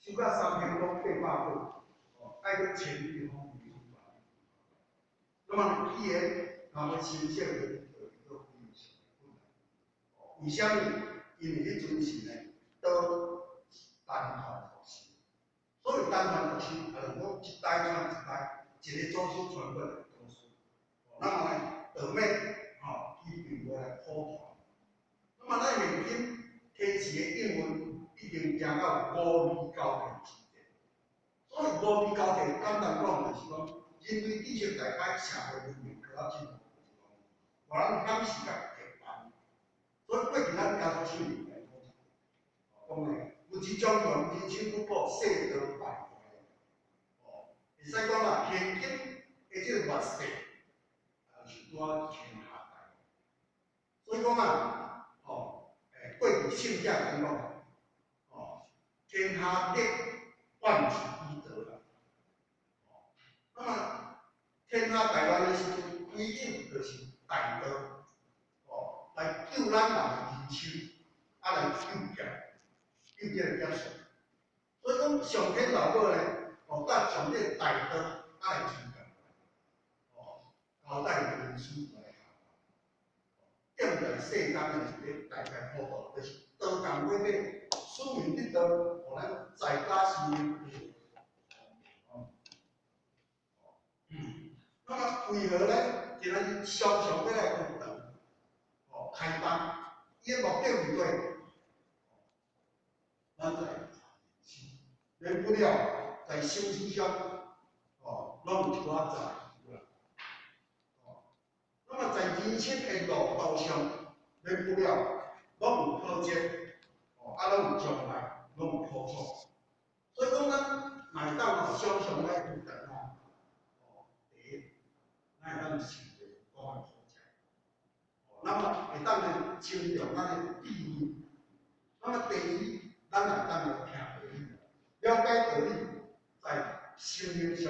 收到3,800个，爱去签地方民主法律。那么语言若要申请就一个非常困难。为什么？因为迄阵时呢，都单传读书，所以单传读书，我一代传一代，一个祖师传过来读书。那么呢，后面去并过来普传。那么咱现今天时的英文已经行到5米交替时代，所以5米交替简单讲就是讲，人类知识大概社会文明搁较进步，就是讲，我人赶时间提班，所以过去咱教书手来讲咧，有一种用人生不过世道败坏，会使讲啦，现今的即个劣势，是拄啊天下大，所以讲啊，过去圣者讲讲，天下德，万事依德啦。那么天下大乱的时阵，规定就是大道，来救咱人人生，来救这个业数。所以讲上天老母咧，甲上帝大道来成就，交代人生来行。建在世间的一个大概坡道，就是道共尾尾，使命之道，互咱在家事业。那么为何呢？今日常常要来分堂，开班，伊个目的是对，咱在免不了在心思上，拢有一寡在。那么在人生的路途上，免不了拢有波折，拢有障碍，拢有苦楚。所以讲，咱买当常常来分堂第一，咱会当受着讲的苦者，那么会当来尊重咱的地位。那么第二，咱会当来听道理，了解道理，在生命上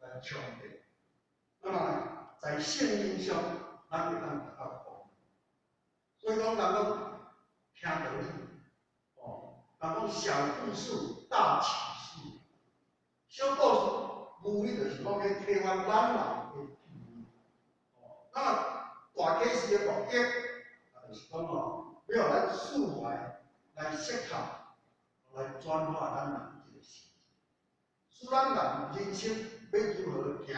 来传递。那么在圣经上，咱会当得到帮助。所以讲，人讲听道理，人讲小故事大启示。小故事无非就是讲要提翻咱人的智慧。那么大启示的目的，就是讲要咱释怀，来释放，来转化咱人这个心，使咱人人生要如何行，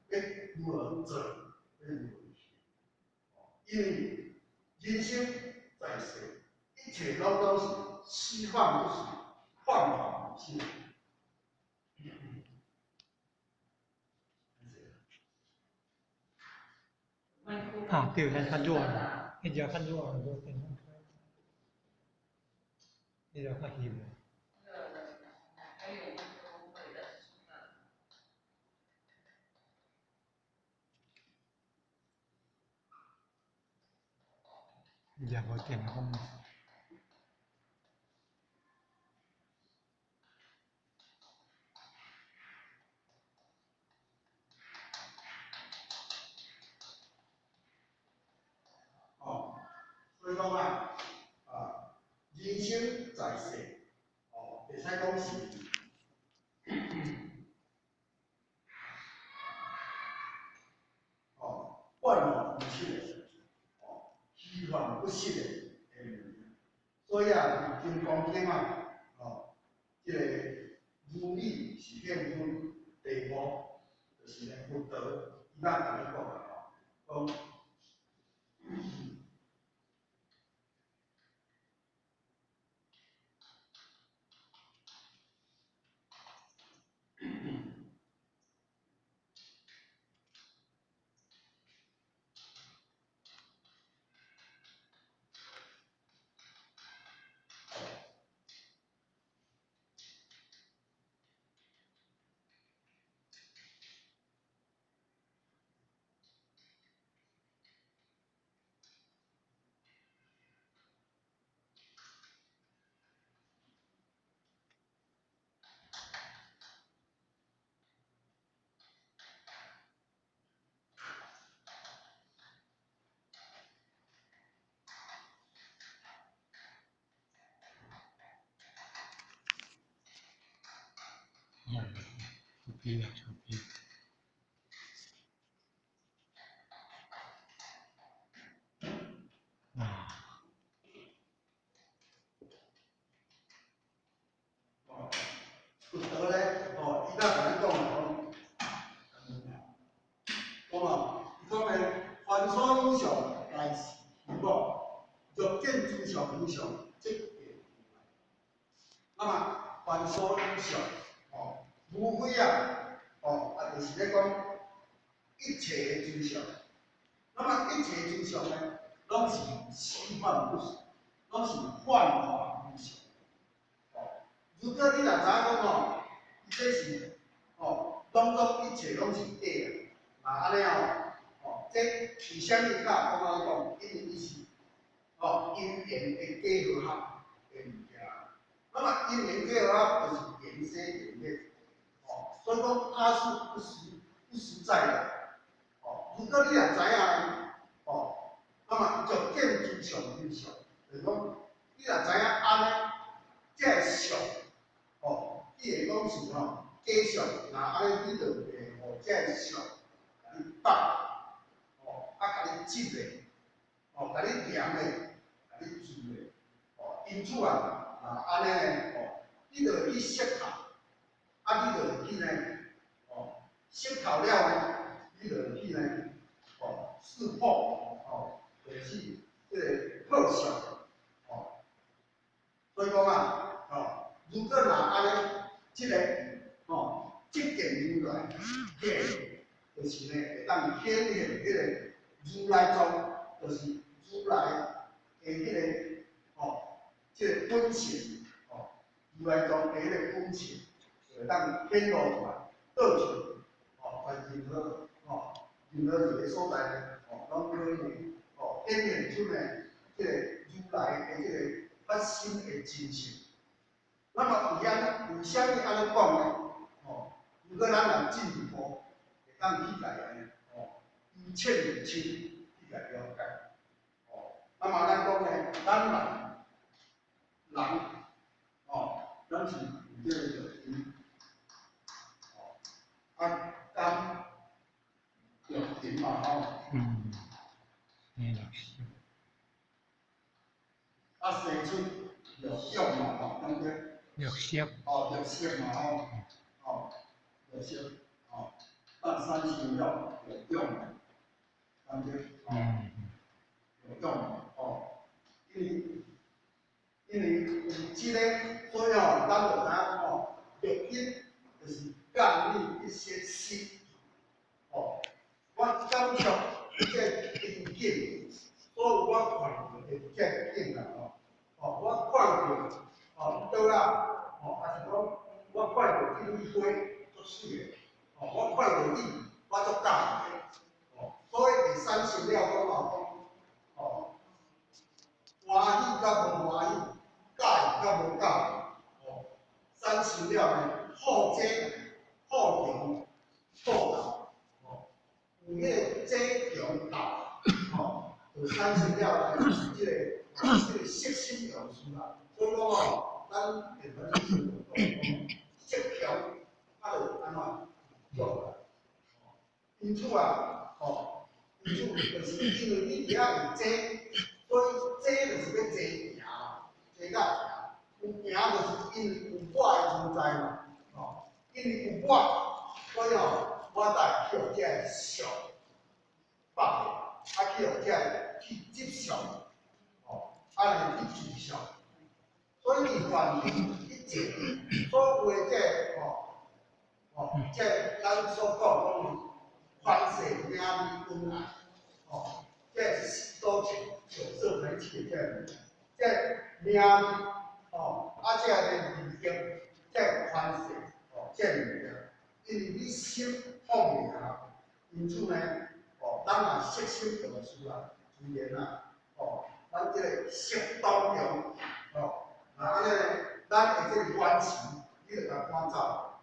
要如何做，要如何行。因为人生在世，一切都是虚幻不实，幻化不实。对，看弱了，一脚看弱了，就变成一脚看黑了。อย่าพอเก่งห้อง所以讲人生在世，会使讲是，万无一失的，虚幻不实的所以金刚经这个如理是现分第五，就是呢福德，咱同你讲讲。手臂啊，手臂。啊。佛陀咧，伊甲咱讲讲，伊讲咧，凡所有相，乃是虚妄，若见诸相无相，即见如来。那么，凡所有相，无非就是咧讲一切的诸相。那么一切诸相呢，拢是虚幻不实，拢是幻化无常。如果你若知影讲伊这是拢一切拢是假的，那安尼这是啥物教？我安尼讲，因为伊是因缘的结合的物件。那么因缘结合就是缘生缘灭，所以讲它是不实在的。如果你若知影，那么就见诸相无相，就是讲你若知影安尼，这相，伊会讲是假相，那安尼你就会这相，甲你放，甲你执咧，甲你量咧，甲你注咧，因此安尼咧，你就会去识透，你就会去呢，识透了呢，你就会去呢，释放，就是这个好相，所以讲如果安尼，这个即见如来，就是呢会当显现迄个如来藏，就是如来的迄个即个本性，如来藏的迄个本性，会当显露出来，倒出，在任何一个所在呢，拢可以显现出呢，即个如来的即个发心的真性。那么为啥物安尼讲呢？如果咱若进一步，会当去来一切入清去来了解。那么咱讲呢，咱人，咱是有这个因，甘有因嘛生出有用嘛对不对？有色。有色嘛有色三性了有用嘛，对不对？有用因为即个，所以咱就知影录音就是降你一些息。我感触这音境，所以我看到的这景啊，我看到倒啊，还是讲我看到这朵花足水的，我看到你，我足喜欢的，所以会产生了讲欢喜甲无欢喜，介意甲无介意，产生了呢好这好强好大，有迄个这强大，就产生了呢即个色心有事啦。所以讲咱平常时色强，就安怎用啦？因此因此就是因为你伫遐有这。所以这就是要坐行嘛，坐到行，有行就是因为有我的存在嘛，因为有我，所以我才去互这个相放下，去互这个去接受，安尼去接受。所以你凡人一切所有的这咱所讲凡世名利恩爱，这是多情。有色媒体这名这个利益，这宽恕，这物件，因为你心放袂下，因此呢，咱若色心就出来，自然咱这个色当中，那安尼呢，咱会这个冤情，你就甲赶走，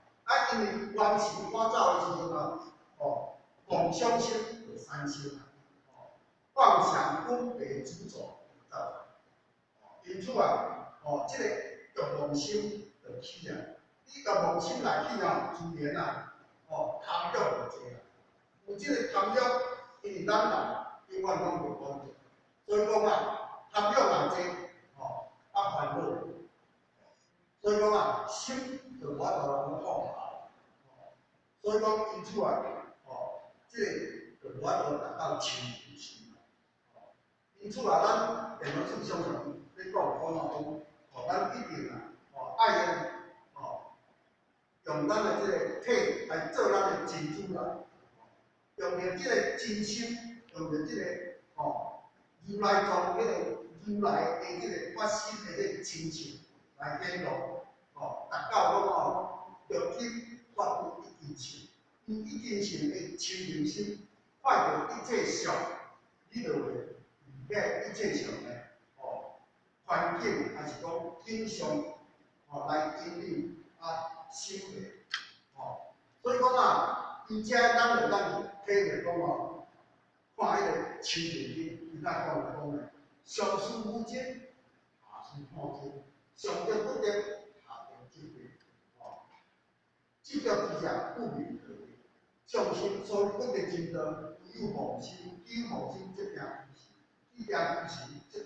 因为冤情赶走的时阵妄想心就产生。妄想分别执着因此这个欲望心就起来。你甲梦心内底哦，自然啊，贪欲就济啦。有即个贪欲，因为咱人永远讲袂满足，所以讲啊，贪欲若济，烦恼，所以讲啊，心就无法度通放下。所以讲因此啊，即个就无法度达到清净心。因此啊，咱电脑书常常咧讲咱一定啊，爱用咱的即个体来做咱的真主来，用着即个真心，用着即个如来藏迄个如来的即个发心的即个亲情来显露，达到讲着去发挥一根线，用一根线的清净心，快着一切相，你就会解一切相的环境，还是讲景象来引领心的。所以讲啊，伊遮咱就咱体会讲看迄个清净经，伊咱讲的，上师无尽，下师看尽，上得不得，下得即得。即条之下不明可为，上心所以不得真道，有妄心，有妄心即定一定即即着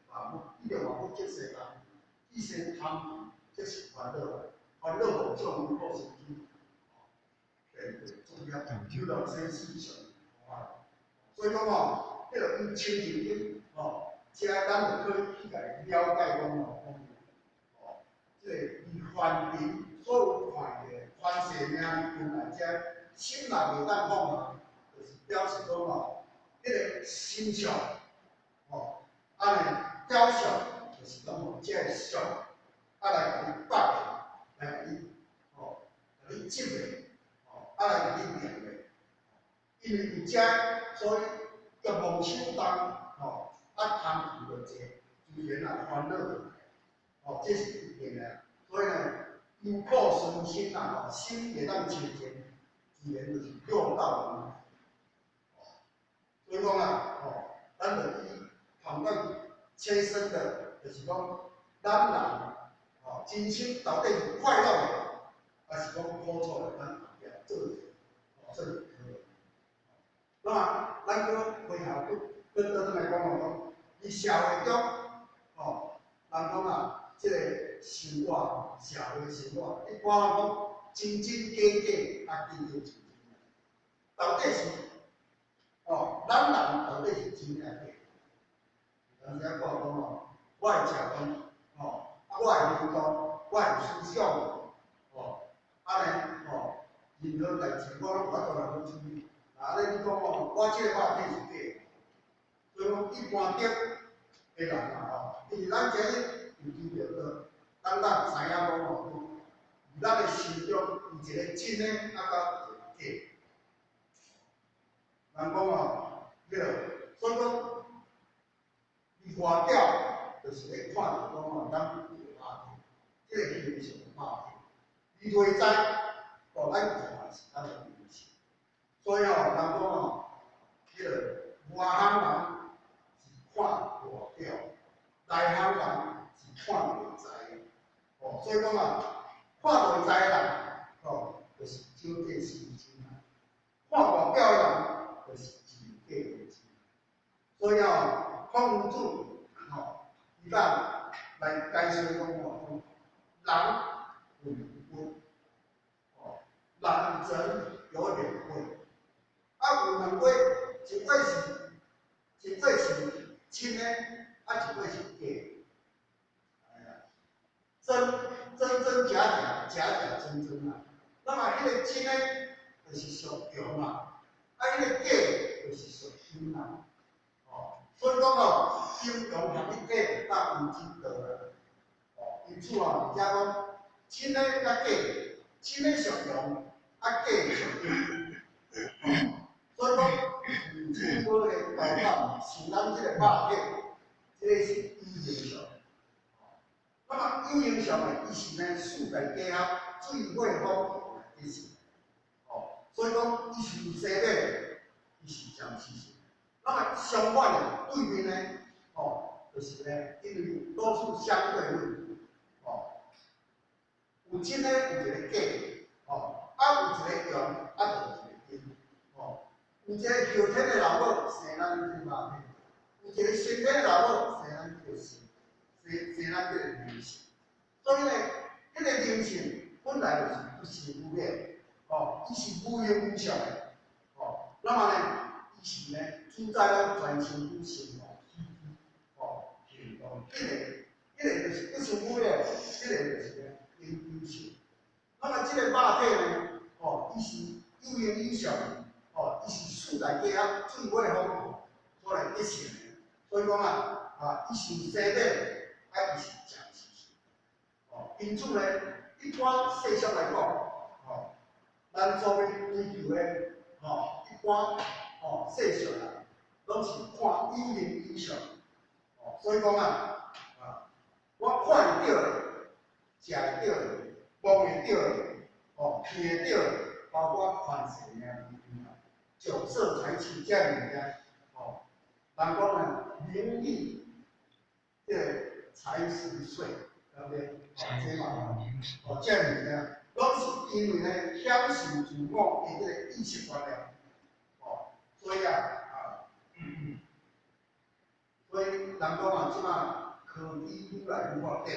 万物，伊着万物即世间，一生贪即是烦恼，烦恼无种无果是因。重要，有人生思想，所以讲迄个因清净经，遮咱就可以去甲了解讲即个伊梵庭所有看的凡世名原来遮心内袂当放下，就是表示讲迄个心相，安尼雕像就是讲遮个相，来甲你摆，来甲你甲你接的。来甲你念的，因为有遮，所以欲望心重，贪图着济，自然啊烦恼就来，这是一定的。所以呢，有苦顺心啊，心会当清净，自然就是六道轮回。所以讲啊，咱就以谈到切身的，就是讲咱人真心到底是快乐的，还是讲苦楚的？咱做这个可以。那么，咱个回头跟咱来讲伫社会中，人讲啊，即个生活、社会生活，一般讲真真假假，真真真真。到底是咱人到底是真还是假？有时仔讲我会食饭，我会运动，我会思想，安尼任何代志我拢无法度来去处理。你讲我即个肉体是假，所以讲一般的人因为咱这研究着咱知影讲咱的心中有一个真的，甲一个假。人讲迄个，所以讲外表就是咧看着讲咱有肉体，即个形象肉体，伊内在咱看是咱的形象。所以人讲迄个外行人是看外表，内行人是看内在。所以讲看内在的人，就是少见心真啊；看外表的人，就是真假的真。所以孔子伊当来解释讲人有分，人有两位。有两位，一位是真的，一位是假。真假，假真真啊。那么迄个真的，就是上强啊，迄个假就是上虚啊。所以讲阴阳合一体，当有之道啦。因此遮讲真的甲假，真的上强，假上阴。所以讲，真多个道法是咱即个肉体，即个是有形象。那么有形象的，伊是呢世界结合，水火风来解释。所以讲，伊是有生命的，伊是相似性。那么相反的对面呢，就是呢，因为多数相对论，有真诶有一个假，哦，啊有一个阳，啊就有一个阴，哦，有一个后天诶老母生咱即肉体，有一个先天诶老母生咱即个生咱即个灵性，所以呢，迄个灵性本来就是不是无的，哦，伊是无形无相的，哦，那么呢，伊是呢主宰咱全身之生活起居，哦，行动，迄个就是不是无的，迄个就是呢灵性。那么即个肉体呢，哦，伊是有形有相，哦，伊是树内底啊水火风土所来结成的，所以讲伊是生命，伊是暂时。哦，因此呢，一般世俗来讲，哦，咱所要追求的，哦，一般世俗人拢是看有形有相，哦，所以讲我看会到的，食会到的，摸会到的，哦，闻会到的，包括凡是酒色财气这物件，哦，人讲名利，这财是税，对不对？这嘛，这物件，拢是因为呢享受自我的这个意识观念，所以所以人讲即马科技愈来愈发展。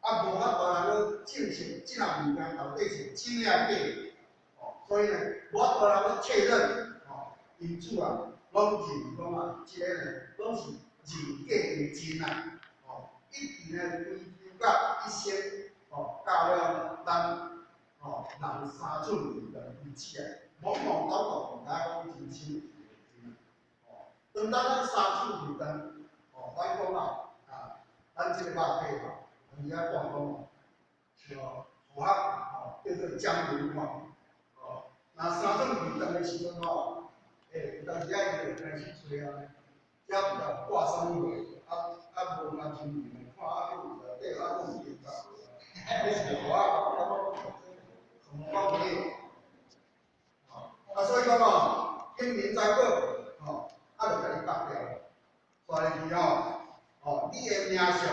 无法度人去证实即项物件到底是真诶假，所以呢，无法度人去确认，因此拢认讲即个呢，拢是人假为真一直呢追求到一生，到了咱人三寸不长为止懵懵懂懂，毋知讲真心当咱三寸不长，咱讲咱即个肉体人家讲像互叫做江文化，那三寸不长的时阵有当时伊就开始吹遮有甲挂啥物货，无安全面，看有底有伊个，是我理。所以讲天民财宝，就甲你绑掉，所以你的命相，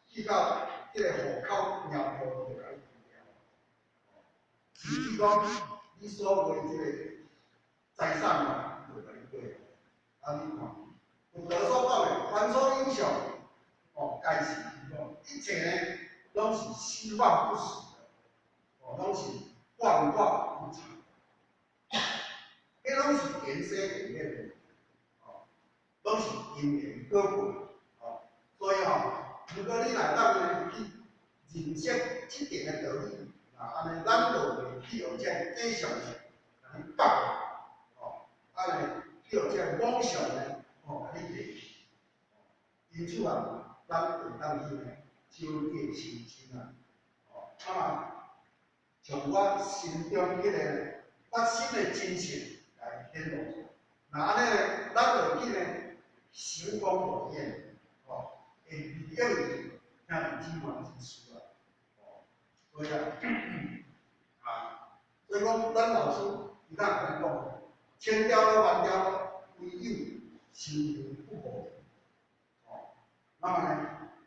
去到迄个户口庙号就甲你定掉。甚至讲你所有的即个财产就甲你过，你看，有佛所讲的，凡所有相，皆是虚妄，一切呢拢是虚妄不实的，拢是幻化无常。迄拢是前世前面的，拢是因缘果报，所以如果你若当去认识即点的道理，安尼咱就袂去用这假象呢，甲你绑，安尼去用这妄想呢，甲你骗，因此咱会当去呢，少见心真从我心中迄个发生的真情来显露出来。那安尼呢，咱就会去呢，成功无厌，会利用伊，向天王之事所以所以讲，咱老师伊当甲咱讲，千条了万条，唯有修行不可那么呢，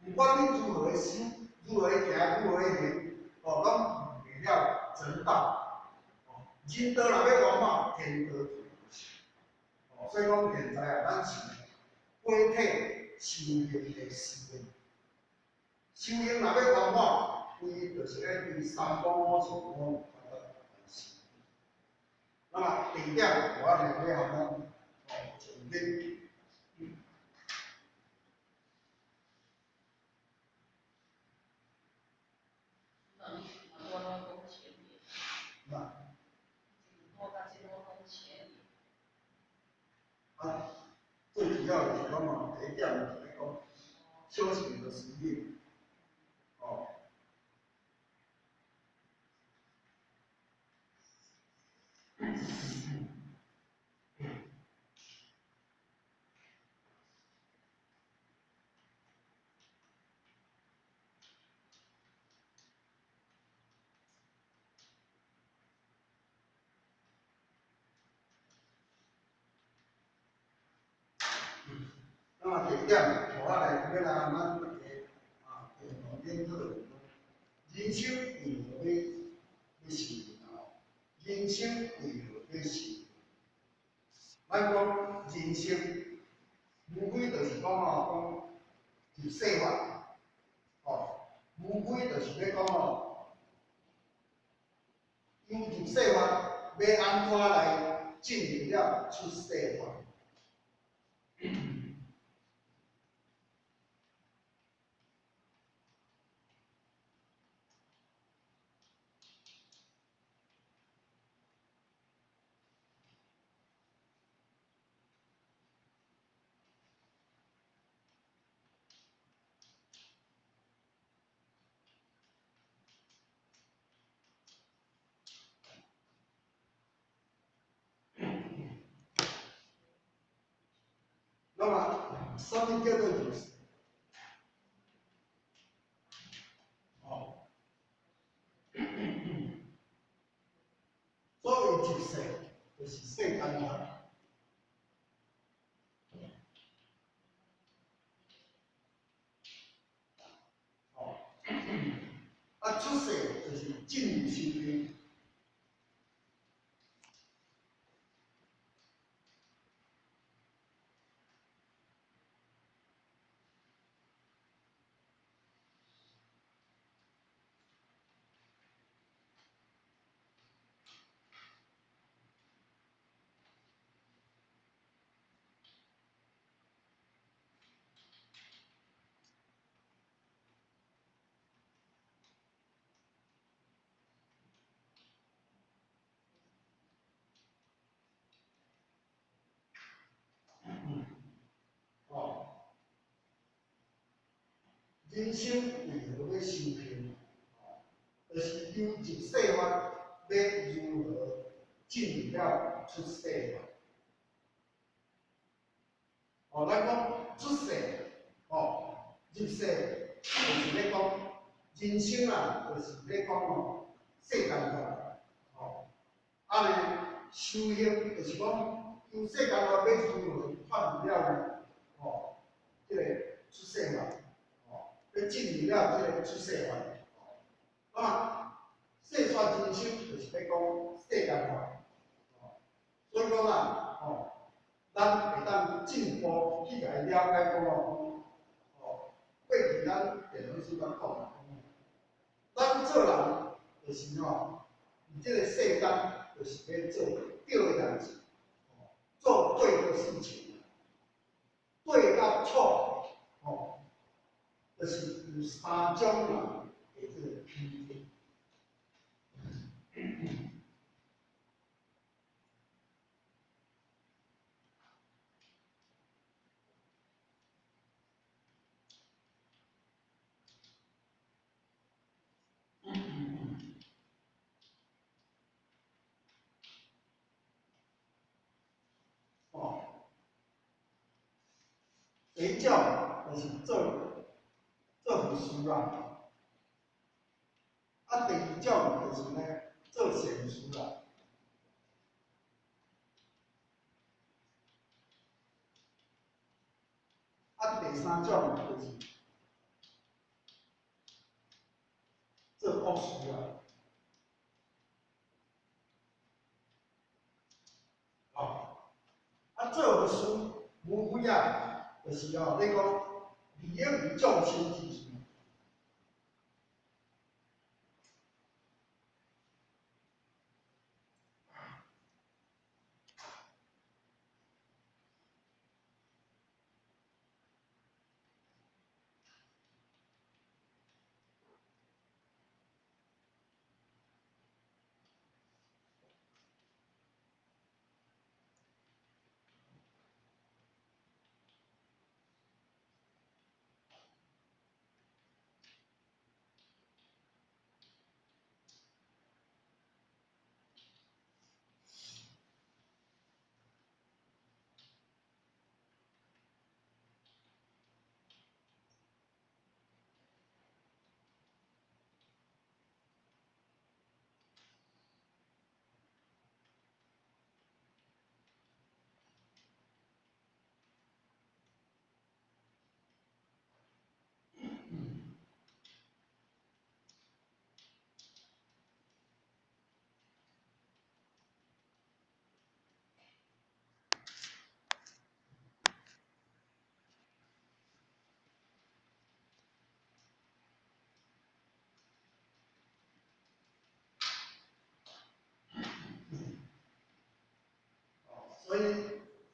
不管你如何修，如何行，如何行，拢遇袂了正道。人道若要圆满，天道就不行。所以讲现在咱是媒体修行的时代。修行若要圆满，伊就是要对三宝五常拢达到实。那么第一点，我两个项目前面。最主要的是讲第一点就是讲修行的实力，那么第一点，我来要来咱电脑研讨。人生为何要修啊？人生为何要修？咱讲人生，无非就是讲入世法，无非就是要讲由入世法要安怎来进入了出世法。那么，什么叫做入世？所谓入世，就是世间法。出世就是进入修行。人生为何要修行？就是由入世法要如何进入了出世法。咱讲出世，入世，就是咧讲人生啊，就是咧讲世间法。尼修行就是讲由世间法要如何转入了呢？这个出世法。要进入了这个出世法，世出人生就是要讲世间法，所以讲咱会当进步去来了解讲过去咱电脑书讲咱做人就是伫这个世间就是要做对的代志，做对的事情，对到错，就是有三种人的这个批评。第一种就是做佛事啦，第二种就是呢做善事啦，第三种就是做恶事啦。做佛事无非就是咧讲利益于众生之事。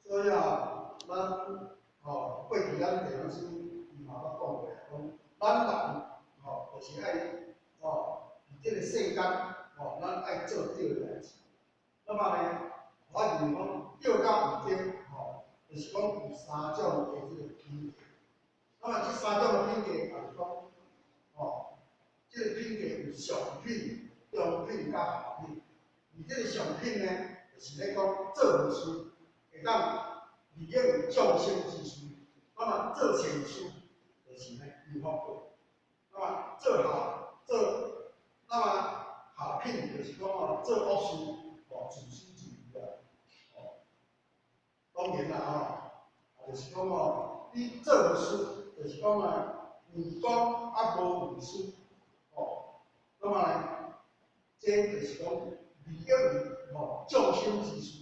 所以啊，咱过去咱地方师伊嘛捌讲过，讲咱人就是爱伫这个世间咱爱做对的代志。那么呢，我认为讲对到有对就是讲有三种的这个品格。那么这三种的品格，也就是讲这个品格有上品、中品、甲下品。而这个上品呢，就是咧讲做事会当利用众生之事。那么做善事，就是咧有福报。那么那么下品就是讲做恶事，自私自利啊。当然啦就是讲你做的事，就是讲有功啊无有私。那么呢，这就是讲利用众生之事。